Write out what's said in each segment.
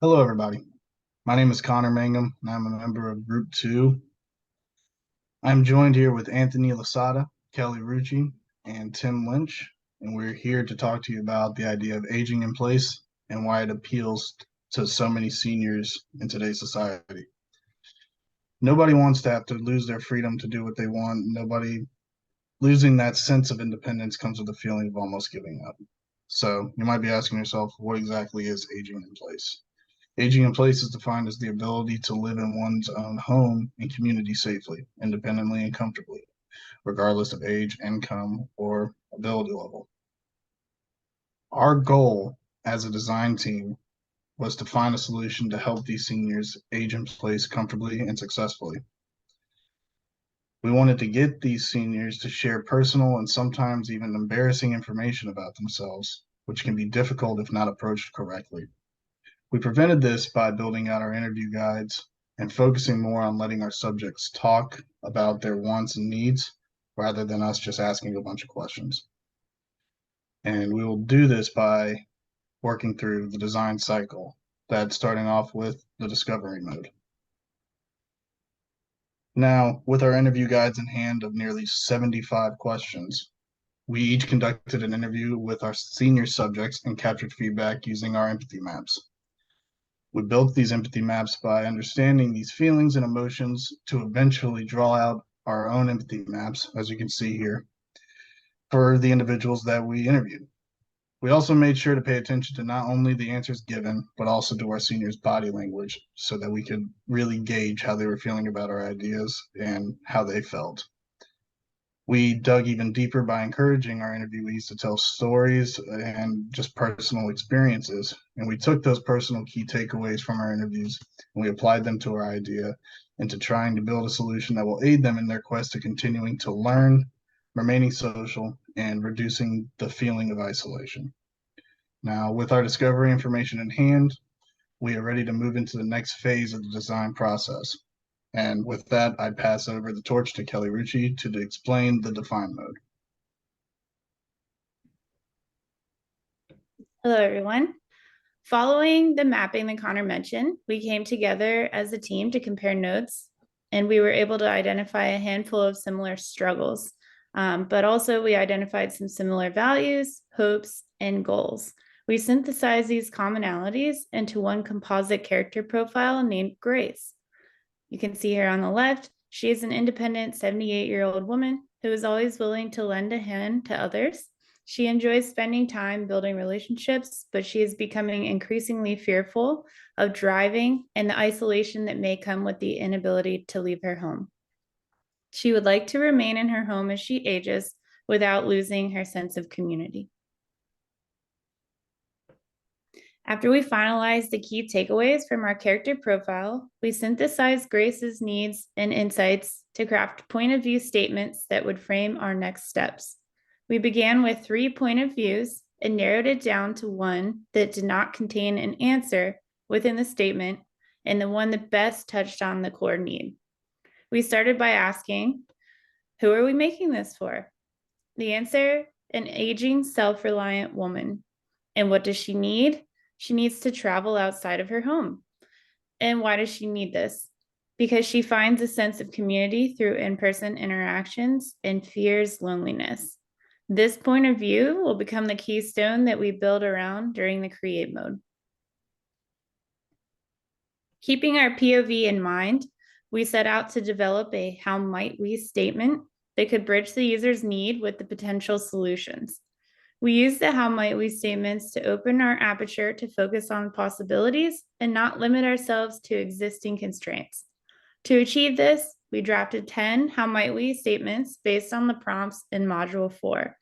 Hello, everybody. My name is Conor Mangum, and I'm a member of Group 2. I'm joined here with Anthony Lasada, Kelly Rucci, and Tim Lynch, and we're here to talk to you about the idea of aging in place and why it appeals to so many seniors in today's society. Nobody wants to have to lose their freedom to do what they want. Nobody losing that sense of independence comes with a feeling of almost giving up. So you might be asking yourself, what exactly is aging in place? Aging in place is defined as the ability to live in one's own home and community safely, independently, and comfortably, regardless of age, income, or ability level. Our goal as a design team was to find a solution to help these seniors age in place comfortably and successfully. We wanted to get these seniors to share personal and sometimes even embarrassing information about themselves, which can be difficult if not approached correctly. We prevented this by building out our interview guides and focusing more on letting our subjects talk about their wants and needs rather than us just asking a bunch of questions. And we will do this by working through the design cycle, that starting off with the discovery mode. Now, with our interview guides in hand of nearly 75 questions, we each conducted an interview with our senior subjects and captured feedback using our empathy maps. We built these empathy maps by understanding these feelings and emotions to eventually draw out our own empathy maps, as you can see here, for the individuals that we interviewed. We also made sure to pay attention to not only the answers given, but also to our seniors' body language so that we could really gauge how they were feeling about our ideas and how they felt. We dug even deeper by encouraging our interviewees to tell stories and just personal experiences. And we took those personal key takeaways from our interviews and we applied them to our idea and to trying to build a solution that will aid them in their quest to continuing to learn, remaining social, and reducing the feeling of isolation. Now, with our discovery information in hand, we are ready to move into the next phase of the design process. And with that, I pass over the torch to Kelly Rucci to explain the define mode. Hello, everyone. Following the mapping that Conor mentioned, we came together as a team to compare notes, and we were able to identify a handful of similar struggles. But also we identified some similar values, hopes, and goals. We synthesized these commonalities into one composite character profile named Grace. You can see here on the left, she is an independent 78-year-old woman who is always willing to lend a hand to others. She enjoys spending time building relationships, but she is becoming increasingly fearful of driving and the isolation that may come with the inability to leave her home. She would like to remain in her home as she ages without losing her sense of community. After we finalized the key takeaways from our character profile, we synthesized Grace's needs and insights to craft point of view statements that would frame our next steps. We began with 3 point of views and narrowed it down to one that did not contain an answer within the statement and the one that best touched on the core need. We started by asking, who are we making this for? The answer, an aging, self-reliant woman. And what does she need? She needs to travel outside of her home. And why does she need this? Because she finds a sense of community through in-person interactions and fears loneliness. This point of view will become the keystone that we build around during the create mode. Keeping our POV in mind, we set out to develop a how might we statement that could bridge the user's need with the potential solutions. We use the how might we statements to open our aperture to focus on possibilities and not limit ourselves to existing constraints. To achieve this, we drafted 10 how might we statements based on the prompts in module 4.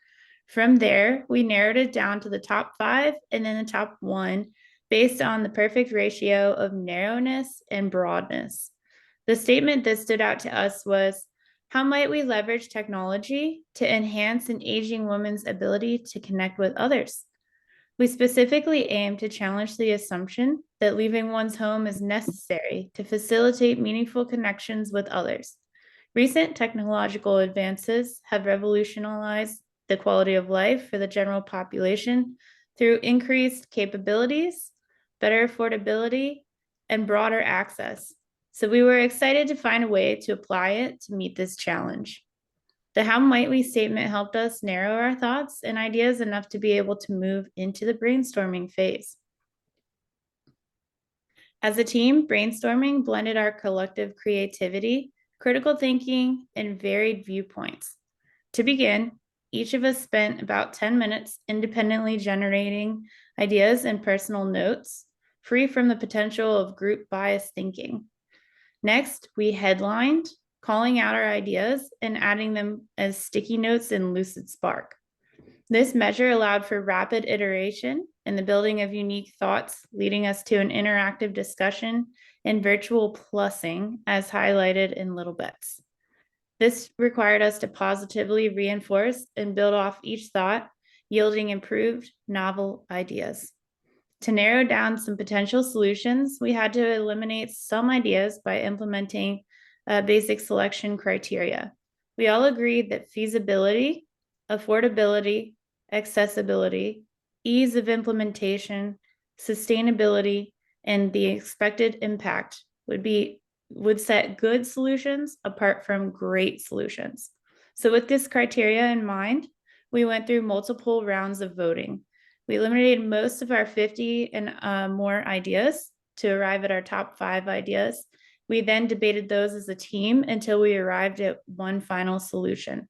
From there, we narrowed it down to the top 5 and then the top 1 based on the perfect ratio of narrowness and broadness. The statement that stood out to us was, how might we leverage technology to enhance an aging woman's ability to connect with others? We specifically aim to challenge the assumption that leaving one's home is necessary to facilitate meaningful connections with others. Recent technological advances have revolutionized the quality of life for the general population through increased capabilities, better affordability, and broader access. So we were excited to find a way to apply it to meet this challenge. The how might we statement helped us narrow our thoughts and ideas enough to be able to move into the brainstorming phase. As a team, brainstorming blended our collective creativity, critical thinking, and varied viewpoints. To begin, each of us spent about 10 minutes independently generating ideas and personal notes, free from the potential of group bias thinking. Next, we headlined, calling out our ideas and adding them as sticky notes in Lucid Spark. This measure allowed for rapid iteration and the building of unique thoughts, leading us to an interactive discussion and virtual plussing, as highlighted in Little Bets. This required us to positively reinforce and build off each thought, yielding improved, novel ideas. To narrow down some potential solutions, we had to eliminate some ideas by implementing basic selection criteria. We all agreed that feasibility, affordability, accessibility, ease of implementation, sustainability, and the expected impact would set good solutions apart from great solutions. So with this criteria in mind, we went through multiple rounds of voting. We eliminated most of our 50 and more ideas to arrive at our top 5 ideas. We then debated those as a team until we arrived at one final solution.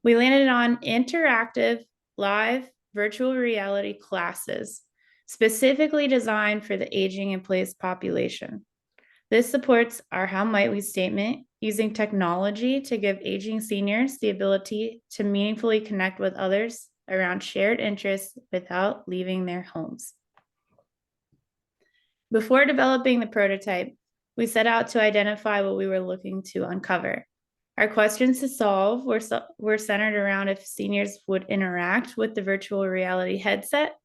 We landed on interactive, live, virtual reality classes, specifically designed for the aging in place population. This supports our how might we statement, using technology to give aging seniors the ability to meaningfully connect with others around shared interests without leaving their homes. Before developing the prototype, we set out to identify what we were looking to uncover. Our questions to solve were centered around if seniors would interact with the virtual reality headset,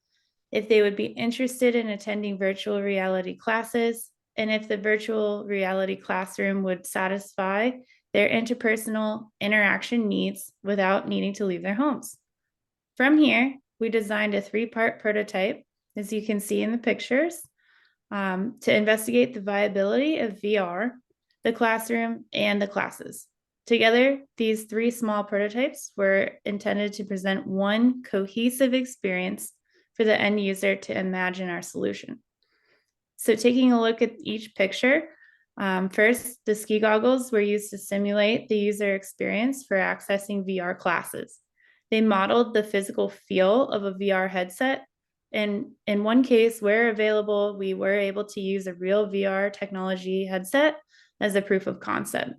if they would be interested in attending virtual reality classes, and if the virtual reality classroom would satisfy their interpersonal interaction needs without needing to leave their homes. From here, we designed a 3-part prototype, as you can see in the pictures, to investigate the viability of VR, the classroom, and the classes. Together, these 3 small prototypes were intended to present one cohesive experience for the end user to imagine our solution. So taking a look at each picture, first, the ski goggles were used to simulate the user experience for accessing VR classes. They modeled the physical feel of a VR headset. And in one case, where available, we were able to use a real VR technology headset as a proof of concept.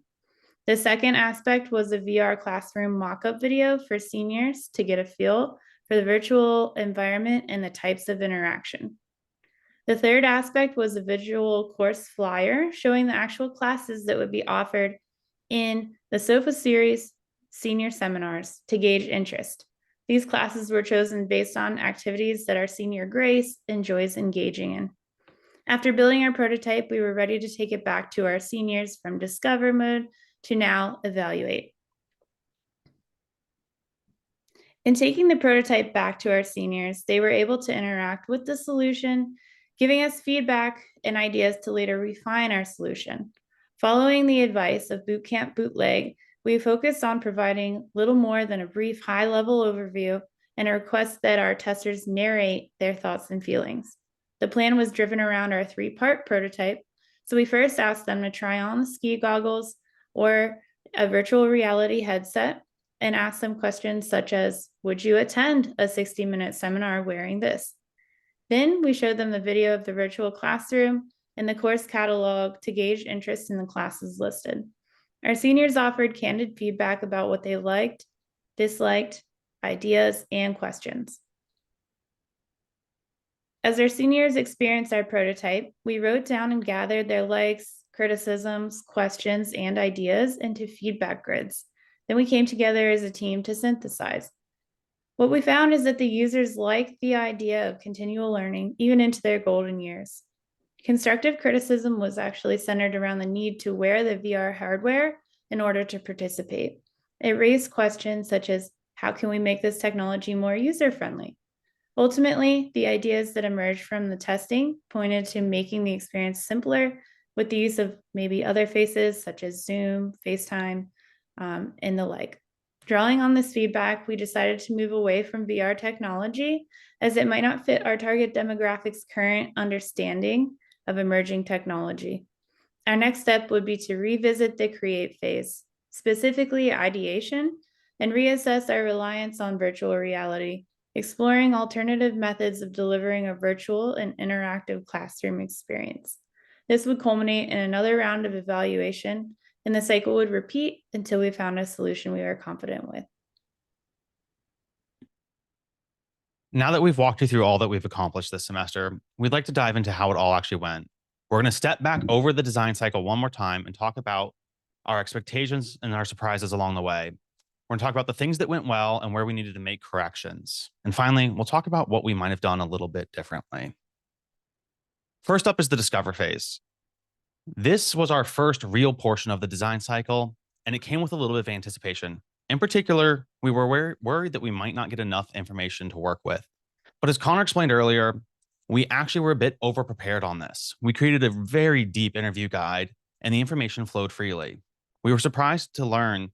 The second aspect was a VR classroom mock-up video for seniors to get a feel for the virtual environment and the types of interaction. The third aspect was a visual course flyer showing the actual classes that would be offered in the SOFA series senior seminars to gauge interest. These classes were chosen based on activities that our senior Grace enjoys engaging in. After building our prototype, we were ready to take it back to our seniors from discover mode to now evaluate. In taking the prototype back to our seniors, they were able to interact with the solution, giving us feedback and ideas to later refine our solution. Following the advice of Bootcamp Bootleg, we focused on providing little more than a brief high-level overview and a request that our testers narrate their thoughts and feelings. The plan was driven around our 3-part prototype, so we first asked them to try on the ski goggles or a virtual reality headset and asked them questions such as, would you attend a 60-minute seminar wearing this? Then we showed them the video of the virtual classroom and the course catalog to gauge interest in the classes listed. Our seniors offered candid feedback about what they liked, disliked, ideas, and questions. As our seniors experienced our prototype, we wrote down and gathered their likes, criticisms, questions, and ideas into feedback grids. Then we came together as a team to synthesize. What we found is that the users liked the idea of continual learning even into their golden years. Constructive criticism was actually centered around the need to wear the VR hardware in order to participate. It raised questions such as, how can we make this technology more user-friendly? Ultimately, the ideas that emerged from the testing pointed to making the experience simpler with the use of maybe other faces such as Zoom, FaceTime, and the like. Drawing on this feedback, we decided to move away from VR technology as it might not fit our target demographic's current understanding of emerging technology. Our next step would be to revisit the create phase, specifically ideation, and reassess our reliance on virtual reality, exploring alternative methods of delivering a virtual and interactive classroom experience. This would culminate in another round of evaluation, and the cycle would repeat until we found a solution we were confident with. Now that we've walked you through all that we've accomplished this semester, we'd like to dive into how it all actually went. We're going to step back over the design cycle one more time and talk about our expectations and our surprises along the way. We're going to talk about the things that went well and where we needed to make corrections. And finally, we'll talk about what we might have done a little bit differently. First up is the discover phase. This was our first real portion of the design cycle, and it came with a little bit of anticipation. In particular, we were worried that we might not get enough information to work with. But as Conor explained earlier, we actually were a bit over-prepared on this. We created a very deep interview guide, and the information flowed freely. We were surprised to learn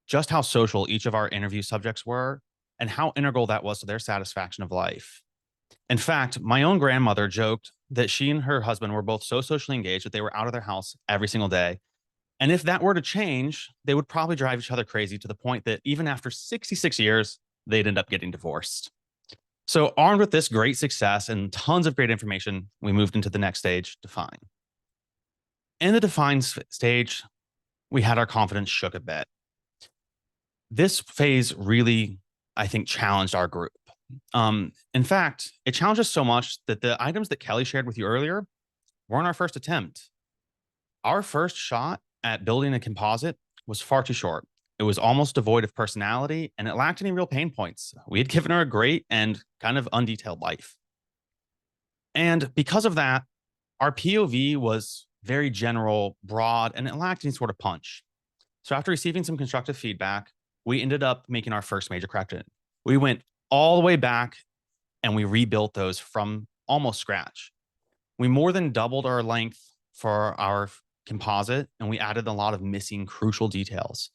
just how social each of our interview subjects were and how integral that was to their satisfaction of life. In fact, my own grandmother joked that she and her husband were both so socially engaged that they were out of their house every single day. And if that were to change, they would probably drive each other crazy to the point that even after 66 years, they'd end up getting divorced. So armed with this great success and tons of great information, we moved into the next stage, define. In the define stage, we had our confidence shook a bit. This phase really, I think, challenged our group. In fact, it challenged us so much that the items that Kelly shared with you earlier weren't our first attempt. Our first shot at building a composite was far too short. It was almost devoid of personality, and it lacked any real pain points. We had given her a great and kind of undetailed life. And because of that, our POV was very general, broad, and it lacked any sort of punch. So after receiving some constructive feedback, we ended up making our first major correction. We went all the way back and we rebuilt those from almost scratch. We more than doubled our length for our composite, and we added a lot of missing crucial details.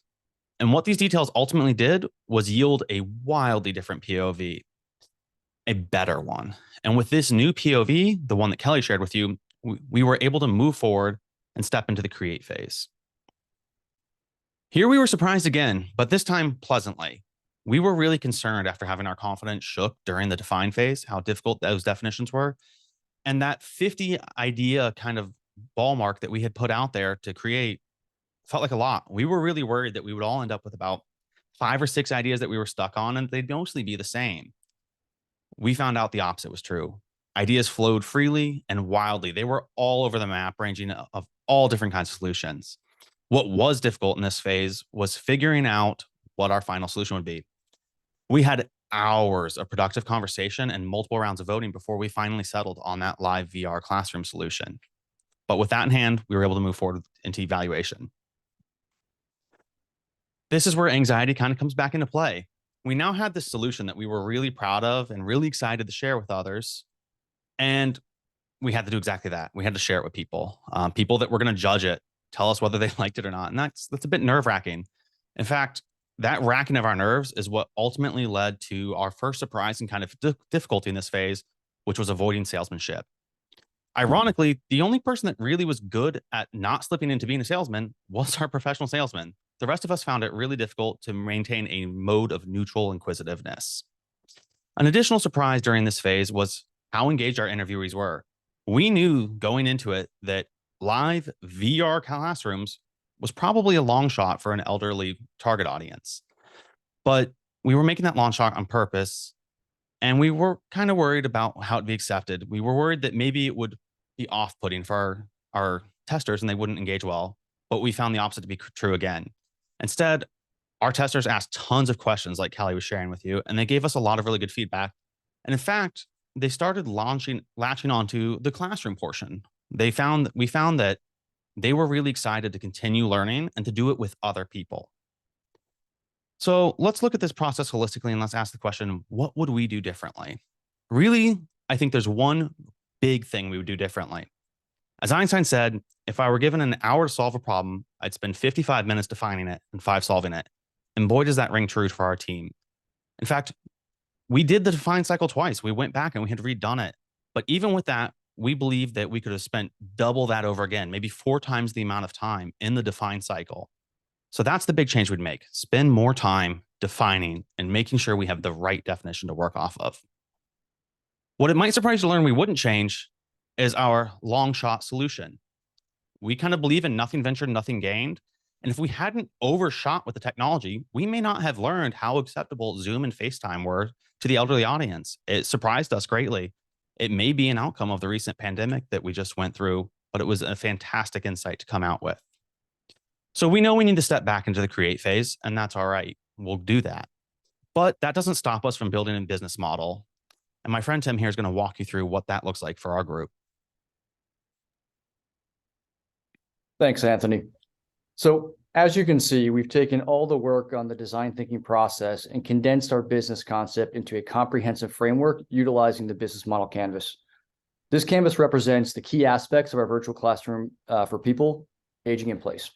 And what these details ultimately did was yield a wildly different POV, a better one. And with this new POV, the one that Kelly shared with you, we were able to move forward and step into the create phase. Here we were surprised again, but this time pleasantly. We were really concerned after having our confidence shook during the define phase, how difficult those definitions were. And that 50 idea kind of ball mark that we had put out there to create felt like a lot. We were really worried that we would all end up with about 5 or 6 ideas that we were stuck on, and they'd mostly be the same. We found out the opposite was true. Ideas flowed freely and wildly. They were all over the map, ranging of all different kinds of solutions. What was difficult in this phase was figuring out what our final solution would be. We had hours of productive conversation and multiple rounds of voting before we finally settled on that live VR classroom solution. But with that in hand, we were able to move forward into evaluation. This is where anxiety kind of comes back into play. We now had this solution that we were really proud of and really excited to share with others. And we had to do exactly that. We had to share it with people, people that were going to judge it, tell us whether they liked it or not. And that's a bit nerve-wracking. In fact, that racking of our nerves is what ultimately led to our first surprise and kind of difficulty in this phase, which was avoiding salesmanship. Ironically, the only person that really was good at not slipping into being a salesman was our professional salesman. The rest of us found it really difficult to maintain a mode of neutral inquisitiveness. An additional surprise during this phase was how engaged our interviewees were. We knew going into it that live VR classrooms was probably a long shot for an elderly target audience. But we were making that long shot on purpose, and we were kind of worried about how it'd be accepted. We were worried that maybe it would be off-putting for our testers and they wouldn't engage well, but we found the opposite to be true again. Instead, our testers asked tons of questions like Kelly was sharing with you, and they gave us a lot of really good feedback. And in fact, they started latching onto the classroom portion. We found that they were really excited to continue learning and to do it with other people. So let's look at this process holistically and let's ask the question, what would we do differently? Really, I think there's one big thing we would do differently. As Einstein said, if I were given an hour to solve a problem, I'd spend 55 minutes defining it and 5 solving it. And boy, does that ring true for our team. In fact, we did the define cycle twice. We went back and we had redone it. But even with that, we believe that we could have spent double that over again, maybe 4 times the amount of time in the define cycle. So that's the big change we'd make. Spend more time defining and making sure we have the right definition to work off of. What it might surprise you to learn we wouldn't change is our long shot solution. We kind of believe in nothing ventured, nothing gained. And if we hadn't overshot with the technology, we may not have learned how acceptable Zoom and FaceTime were to the elderly audience. It surprised us greatly. It may be an outcome of the recent pandemic that we just went through, but it was a fantastic insight to come out with. So we know we need to step back into the create phase, and that's all right. We'll do that. But that doesn't stop us from building a business model. And my friend Tim here is going to walk you through what that looks like for our group. Thanks, Anthony. So as you can see, we've taken all the work on the design thinking process and condensed our business concept into a comprehensive framework utilizing the business model canvas. This canvas represents the key aspects of our virtual classroom for people aging in place.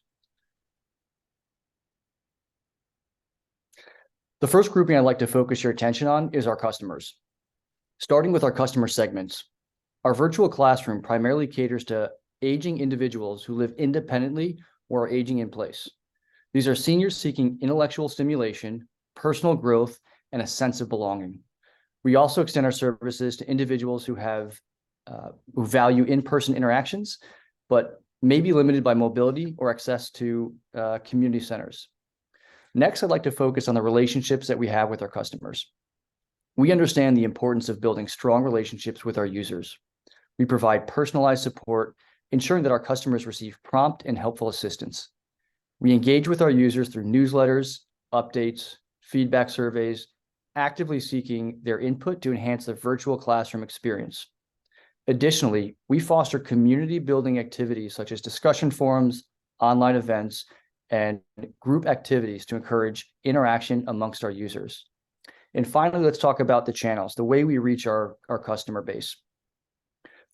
The first grouping I'd like to focus your attention on is our customers. Starting with our customer segments, our virtual classroom primarily caters to aging individuals who live independently or are aging in place. These are seniors seeking intellectual stimulation, personal growth, and a sense of belonging. We also extend our services to individuals who value in-person interactions, but may be limited by mobility or access to community centers. Next, I'd like to focus on the relationships that we have with our customers. We understand the importance of building strong relationships with our users. We provide personalized support, ensuring that our customers receive prompt and helpful assistance. We engage with our users through newsletters, updates, feedback surveys, actively seeking their input to enhance the virtual classroom experience. Additionally, we foster community building activities such as discussion forums, online events, and group activities to encourage interaction amongst our users. And finally, let's talk about the channels, the way we reach our customer base.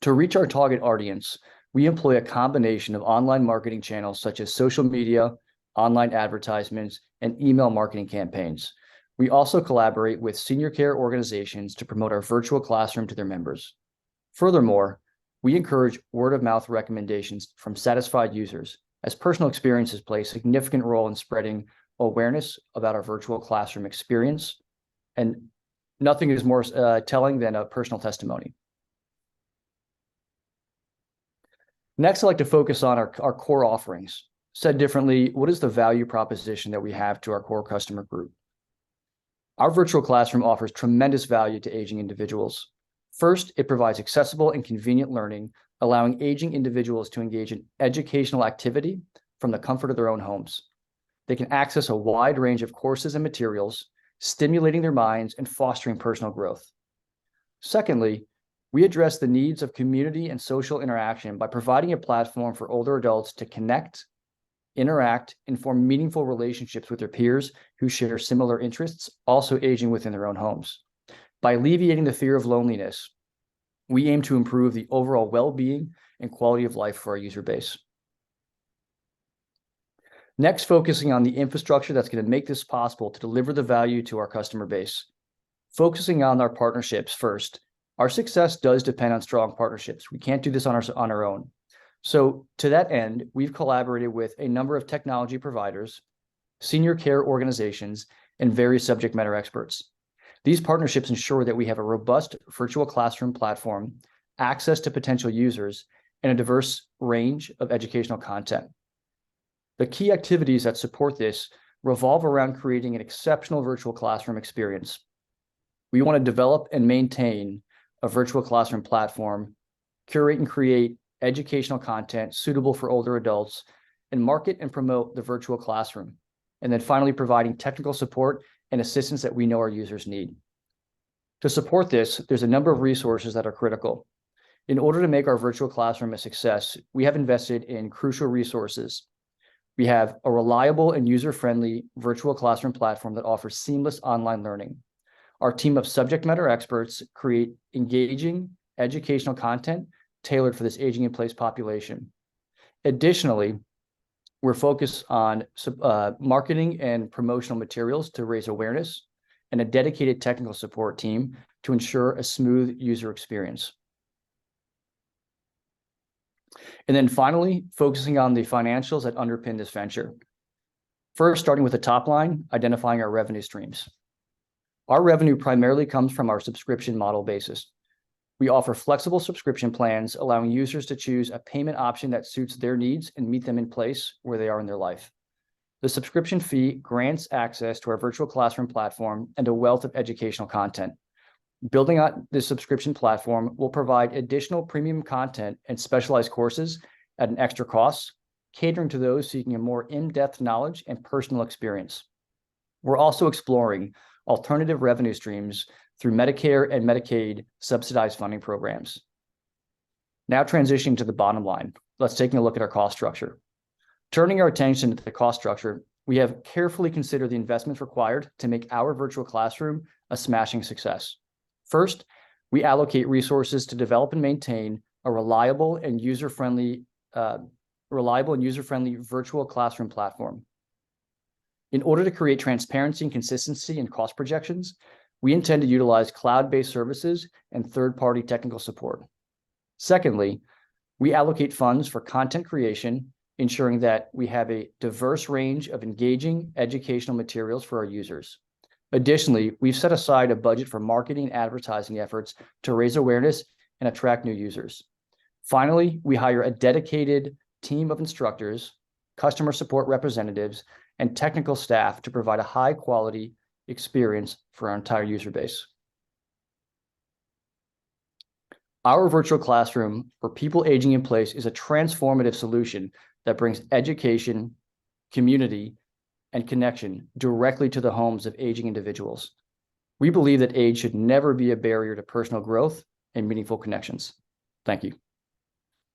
To reach our target audience, we employ a combination of online marketing channels such as social media, online advertisements, and email marketing campaigns. We also collaborate with senior care organizations to promote our virtual classroom to their members. Furthermore, we encourage word-of-mouth recommendations from satisfied users, as personal experiences play a significant role in spreading awareness about our virtual classroom experience. And nothing is more telling than a personal testimony. Next, I'd like to focus on our core offerings. Said differently, what is the value proposition that we have to our core customer group? Our virtual classroom offers tremendous value to aging individuals. First, it provides accessible and convenient learning, allowing aging individuals to engage in educational activity from the comfort of their own homes. They can access a wide range of courses and materials, stimulating their minds and fostering personal growth. Secondly, we address the needs of community and social interaction by providing a platform for older adults to connect, interact, and form meaningful relationships with their peers who share similar interests, also aging within their own homes. By alleviating the fear of loneliness, we aim to improve the overall well-being and quality of life for our user base. Next, focusing on the infrastructure that's going to make this possible to deliver the value to our customer base. Focusing on our partnerships first. Our success does depend on strong partnerships. We can't do this on our own. So to that end, we've collaborated with a number of technology providers, senior care organizations, and various subject matter experts. These partnerships ensure that we have a robust virtual classroom platform, access to potential users, and a diverse range of educational content. The key activities that support this revolve around creating an exceptional virtual classroom experience. We want to develop and maintain a virtual classroom platform, curate and create educational content suitable for older adults, and market and promote the virtual classroom. And then finally, providing technical support and assistance that we know our users need. To support this, there's a number of resources that are critical. In order to make our virtual classroom a success, we have invested in crucial resources. We have a reliable and user-friendly virtual classroom platform that offers seamless online learning. Our team of subject matter experts create engaging educational content tailored for this aging in place population. Additionally, we're focused on marketing and promotional materials to raise awareness and a dedicated technical support team to ensure a smooth user experience. And then finally, focusing on the financials that underpin this venture. First, starting with the top line, identifying our revenue streams. Our revenue primarily comes from our subscription model basis. We offer flexible subscription plans, allowing users to choose a payment option that suits their needs and meet them in place where they are in their life. The subscription fee grants access to our virtual classroom platform and a wealth of educational content. Building out this subscription platform will provide additional premium content and specialized courses at an extra cost, catering to those seeking a more in-depth knowledge and personal experience. We're also exploring alternative revenue streams through Medicare and Medicaid subsidized funding programs. Now transitioning to the bottom line, let's take a look at our cost structure. Turning our attention to the cost structure, we have carefully considered the investments required to make our virtual classroom a smashing success. First, we allocate resources to develop and maintain a reliable and user-friendly virtual classroom platform. In order to create transparency and consistency in cost projections, we intend to utilize cloud-based services and third-party technical support. Secondly, we allocate funds for content creation, ensuring that we have a diverse range of engaging educational materials for our users. Additionally, we've set aside a budget for marketing and advertising efforts to raise awareness and attract new users. Finally, we hire a dedicated team of instructors, customer support representatives, and technical staff to provide a high-quality experience for our entire user base. Our virtual classroom for people aging in place is a transformative solution that brings education, community, and connection directly to the homes of aging individuals. We believe that age should never be a barrier to personal growth and meaningful connections. Thank you.